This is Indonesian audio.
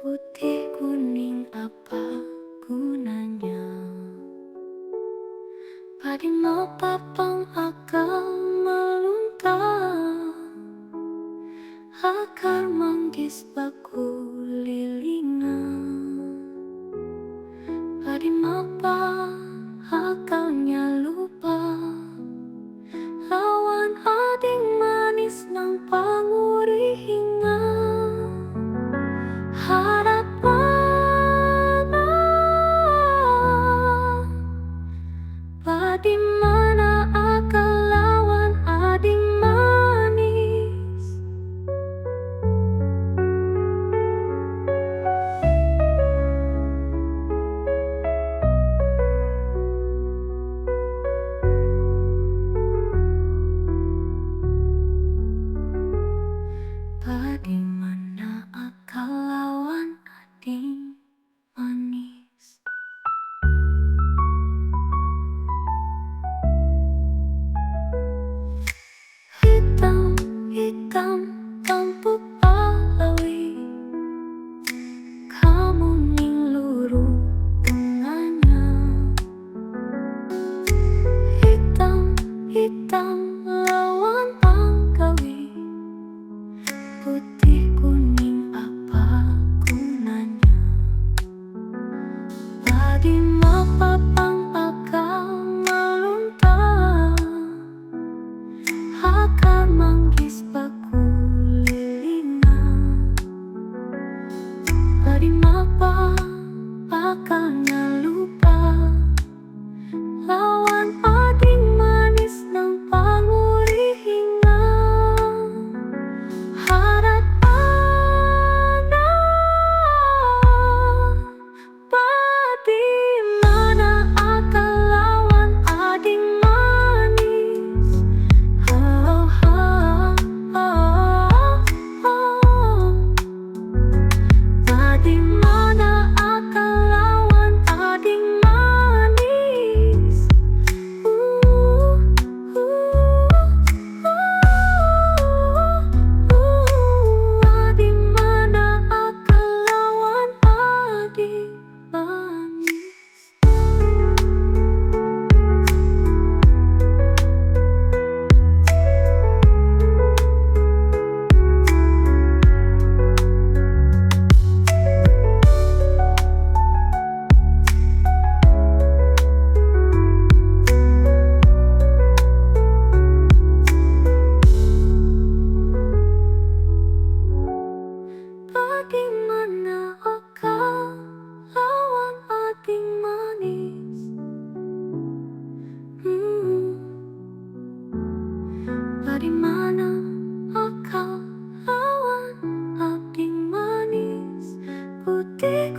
Putih kuning apa gunanya? Padi mau papang akal meluntar, akar manggis baku lilingan. Padi mau pa akalnya lupa, lawan ading manis nang pangurihingan. Harapan di mana akal lawan ading manis. Di mana akal lawan ading manis. Hitam, hitam, tampuk alawi, kamu ning luru tengahnya. Hitam, hitam, lawan pangkawi, putih kuning apa gunanya? Padi mapapang akal meluntar, akar manggis baku lilingan. Padi mapa akalnya lupa, lawan ading manis nang pangurihingan. Harapan di mana akal lawan ading manis. Oh, oh, oh, oh. Di mana akal lawan ading manis. Di mana akal lawan ading manis. Di mana akal lawan ading manis. Di mana akal lawan ading manis. Putih